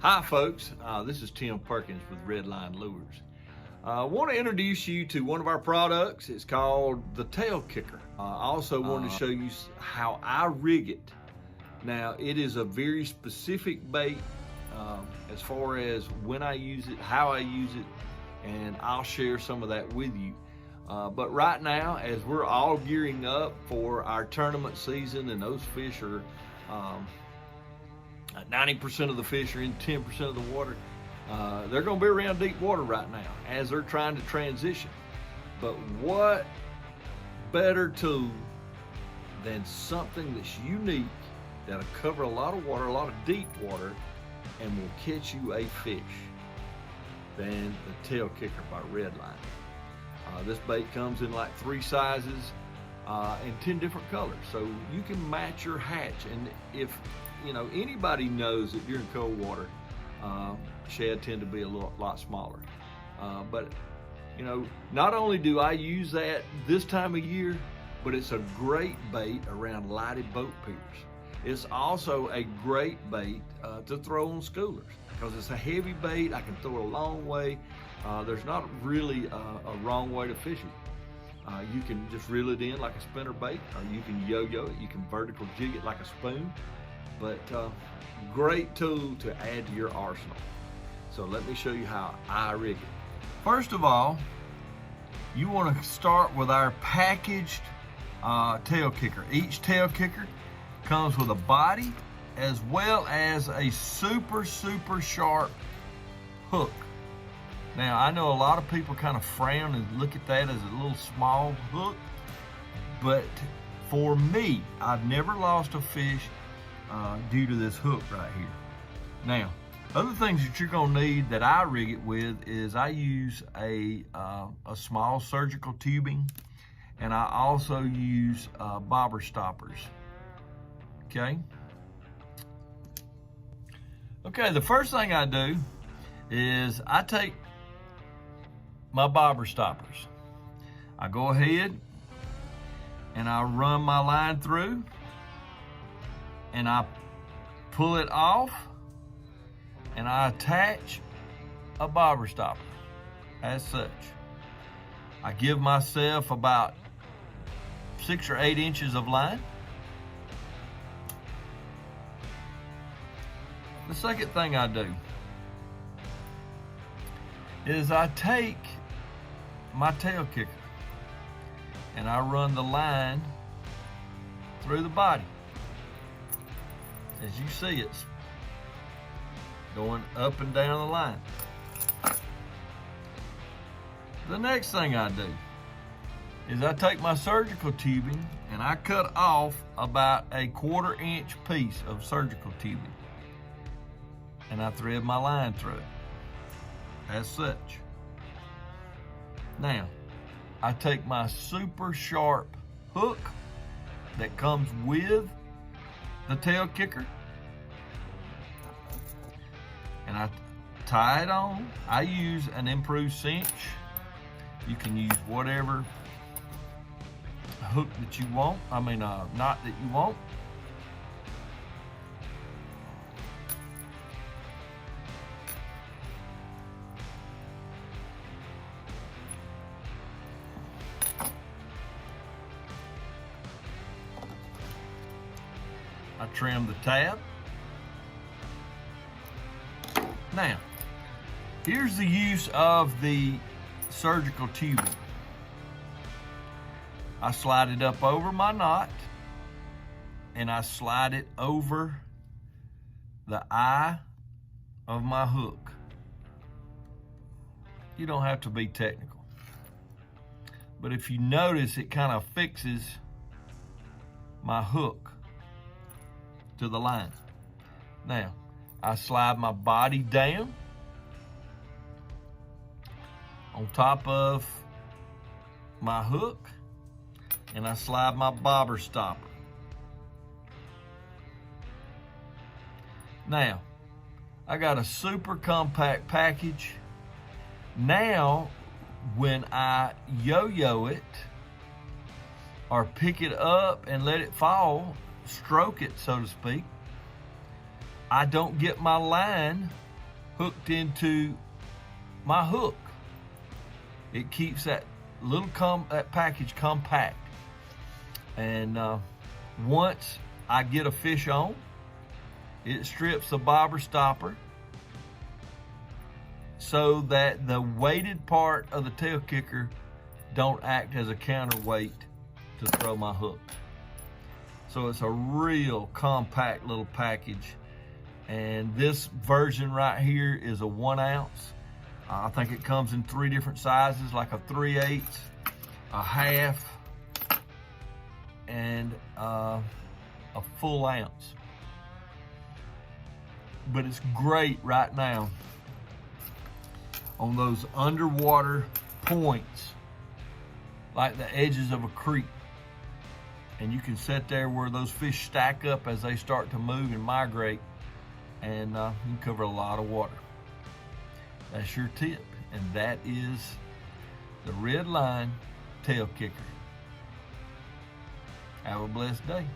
Hi folks, this is Tim Perkins with Redline Lures. I want to introduce you to one of our products. It's called the Tailkicker. I also want to show you how I rig it. Now, it is a very specific bait as far as when I use it, how I use it, and I'll share some of that with you. But right now, as we're all gearing up for our tournament season, and those fish are 90% of the fish are in 10% of the water. They're going to be around deep water right now as they're trying to transition. But what better tool than something that's unique, that'll cover a lot of water, a lot of deep water, and will catch you a fish, than the Tailkicker by Redline. This bait comes in like 3 sizes and 10 different colors, so you can match your hatch. And if anybody knows that during cold water, shad tend to be a lot smaller. But not only do I use that this time of year, but it's a great bait around lighted boat piers. It's also a great bait to throw on schoolers because it's a heavy bait. I can throw it a long way. There's not really a wrong way to fish it. You can just reel it in like a spinner bait, or you can yo-yo it. You can vertical jig it like a spoon. But great tool to add to your arsenal. So let me show you how I rig it. First of all, you want to start with our packaged Tailkicker. Each Tailkicker comes with a body as well as a super sharp hook. Now, I know a lot of people kind of frown and look at that as a little small hook, but for me, I've never lost a fish due to this hook right here. Now, other things that you're gonna need that I rig it with is I use a small surgical tubing, and I also use bobber stoppers. Okay, the first thing I do is I take my bobber stoppers. I go ahead and I run my line through, and I pull it off, and I attach a bobber stopper as such. I give myself about 6 or 8 inches of line. The second thing I do is I take my Tailkicker and I run the line through the body. As you see, it's going up and down the line. The next thing I do is I take my surgical tubing and I cut off about a 1/4 inch piece of surgical tubing, and I thread my line through it as such. Now, I take my super sharp hook that comes with the Tailkicker, and I tie it on. I use an improved cinch. You can use whatever hook that you want. Knot that you want. I trim the tab. Now, here's the use of the surgical tubing. I slide it up over my knot, and I slide it over the eye of my hook. You don't have to be technical, but if you notice, it kind of fixes my hook to the line. Now, I slide my body down on top of my hook, and I slide my bobber stopper. Now, I got a super compact package. Now, when I yo-yo it or pick it up and let it fall, stroke it, so to speak, I don't get my line hooked into my hook. It keeps that that package compact. And once I get a fish on, it strips the bobber stopper so that the weighted part of the tail kicker don't act as a counterweight to throw my hook. So it's a real compact little package. And this version right here is a 1 ounce. I think it comes in 3 different sizes, like a 3/8, a half, and a full ounce. But it's great right now on those underwater points, like the edges of a creek. And you can sit there where those fish stack up as they start to move and migrate, and you can cover a lot of water. That's your tip, and that is the Redline Tail Kicker. Have a blessed day.